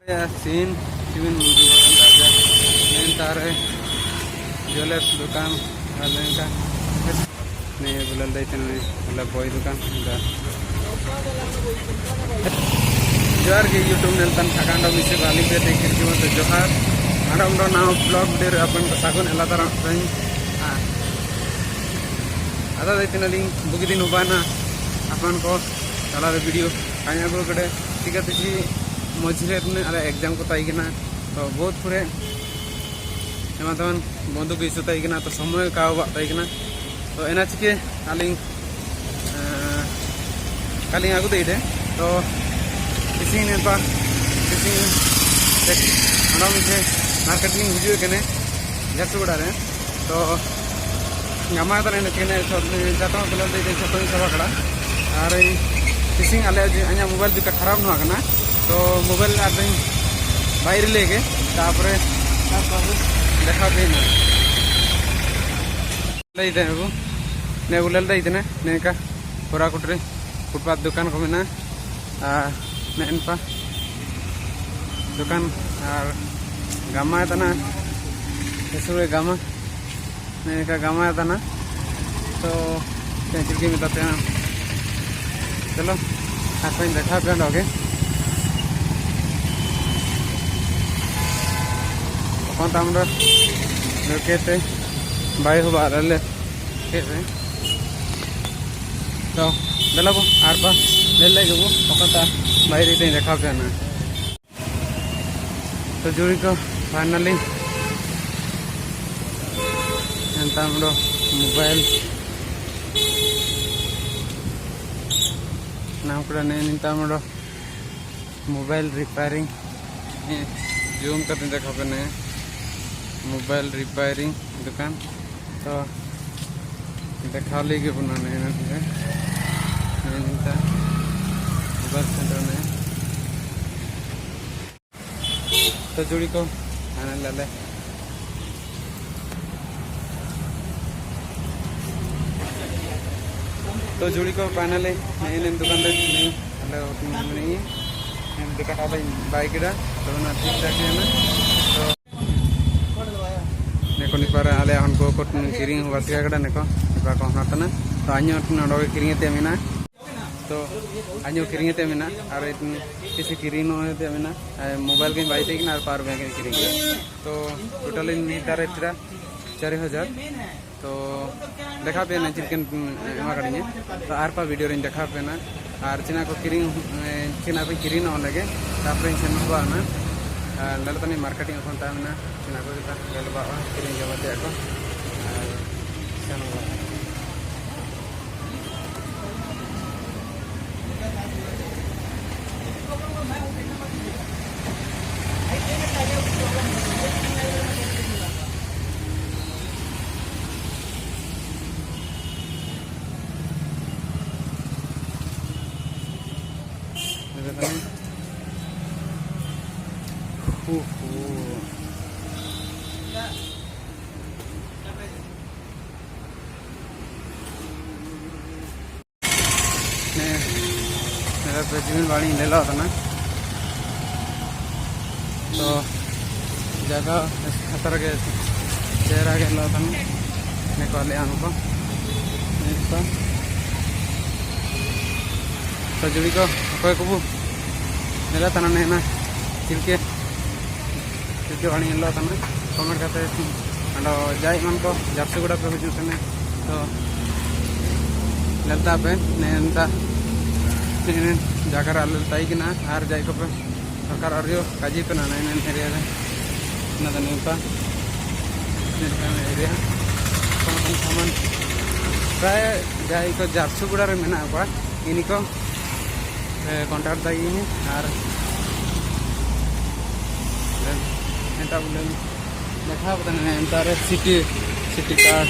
scene scene तारे jewellers दुकान का नहीं बोल बोला बॉय दुकान जोहार के यूट्यूब नेलतान थाकांडो मिसे बाली पे देखिर की मत जोहार आंडो उंडो नाव ब्लॉग देर अपन सागुन एलातार आदा देतिना लिंग बुगी दिन उबाना अपन को चला वीडियो काया को कड़े ठीक है जी मझे अरे एग्जाम को ताईकना तो बहुत पूरे एमा तमन बंधु को इशू ताईकना तो समय का ताईकना तो एना चिके आलिंग काली आगु देइदे तो फिशिंग नेपा फिशिंग अंडा मुझे मार्केटिंग हिजुए कने झारसुगुड़ा रे तो गामा तने नेचने जातो बोला दे छतो सभा कड़ा और फिशिंग आले अኛ मोबाइल जो खराब न होना तो मोबाइल आदमी बाहर लेके तापरे देखा देना लईदे नको ने उलल दईदने ने का पूरा कुटरे फुटपाथ दुकान को मेना ने इनपा दुकान और गामा तना इसुरे गामा ने का गामा तना तो चिड़की मिताते हैं चलो आप देखा पे ओके कौन तामरा लोकेते बाई हो बारले तो बेलाबो आरबा ले लेगो पकता बाई रीते देखा पे ना तो जुड़ी को फाइनली तामरो मोबाइल नाम कड़ा नहीं तामरो मोबाइल रिपेयरिंग जूम करते देखा पे नहीं मोबाइल रिपेयरिंग दुकान तो देखा लेके बनाने मोबाइल सेंटर में तो जुड़ी को आने ले तो जुड़ी को फाइनली नहीं दुकान नहीं दुकान वाला बाइक तो ठीक ठाक है ना तो neko nipara ale hon ko kiring wasia kada neko nipa ko hatana to anyo nodo kiring te mina तो anyo kiring te mina are किसी किring no te mina मोबाइल के बाई ते ना पावर बैंक किring तो टोटल नि तारे 4000 तो देखा पे ना चिकन एमा कडिने तो आर पा वीडियो रे देखा पे ना आर चिना को किring चिना पे किring no लगे तापरे सन होबा ना नलतनी मार्केटिंग अपन तामना चिना को ता गलबा किring जमते को मेरा जमीन बाड़ी ले ला था ना तो जगह खतर के चेहरा के ला था ने कॉले हमको तो जुड़ी को कोई को मेरा तना ने ना चिलके बाड़ी ला था ना कमेंट करते अंडो जाय मन को झारसुगुड़ा पे हजू तने तो ललता पे नेंता जाकर आलू ताई की ना आर जाए को पे सरकार आरियो काजी पे ना नैन एरिया रे ना तो निपा एरिया कौन सामान प्राय जाए को झारसुगुड़ा रे मेना को इनी को कॉन्टैक्ट दाई नि आर एंटा बोले देखा पता नहीं एंटा रे सिटी कार्ड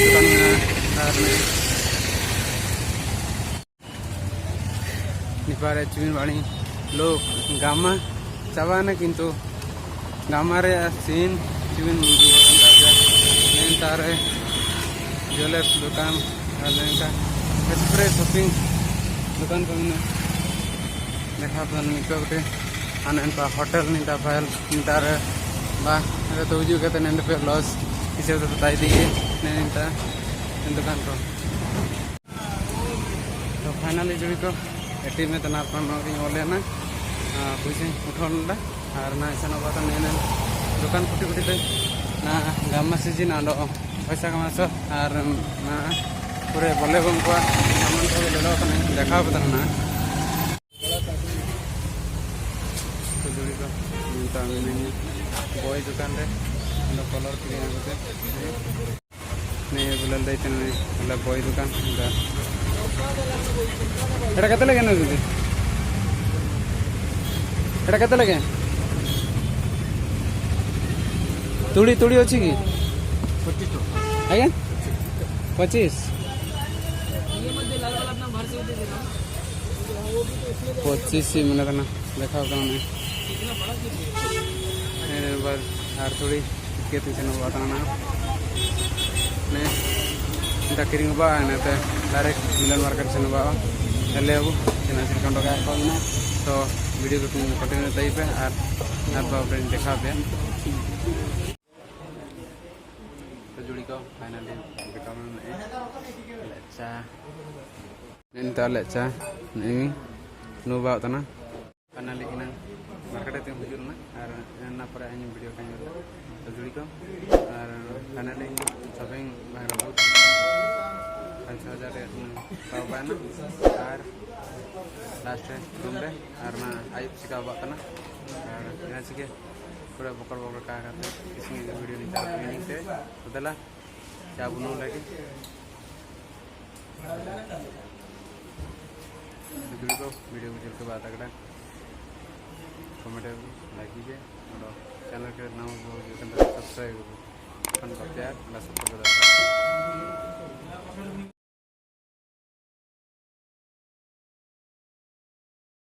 दुकान आर निपारे चुन बाणी लोग गामा चाबाना किंतु गामा रे सीन चुन तारे ज्वेलर्स दुकान का स्प्रे शॉपिंग दुकान को देखा पता नहीं ane entah hotel ninta file ninta bah ada tujuh kata nende pe loss इसे तो बता दिए नहीं था दुकान को तो फाइनली जुड़ी को एटी में तना पानी ओले ना पैसे उठा और ना ऐसा बात नहीं दुकान कुटी कुटी पे ना गामा सीजन आडो पैसा कमास और ना पूरे बोले उनको सामान को ले लो देखा पता ना तो जुड़ी को मिलता बॉय दुकान रे कलर क्रीम नहीं बुलाल दैते ना बॉय दुकान एटा केते लगे ना दीदी एटा केते लगे तुड़ी तुड़ी अच्छी की आज्ञा 25 25 मिले था ना देखा बार और थोड़ी के पीछे बताना ने इंटा किरिंग बा ने ते डायरेक्ट मिलन मार्केट से बा ले अब जना से कंडो का ना तो वीडियो को कंटिन्यू तई पे और बाप रे देखा पे तो जुड़ी को फाइनली बेटा ने लेचा इंटा लेचा नहीं नो बा तना फाइनली ina मार्केट ते हुजुरना और ना पर आनी वीडियो का तो जुड़ी को और फाइनली शॉपिंग बाहर बहुत 5000 पाव पाना और लास्ट रूम रे और ना आइप सिका बातना और ina सिके पूरा बकर बकर का करते इसमें वीडियो निकाल मीनिंग से बदला क्या बुनो लगे जुड़ी को वीडियो बुझल के बाद अगला कमेंट लाइक कीजिए और चैनल के नाम को सब्सक्राइब करो प्यार सपोर्ट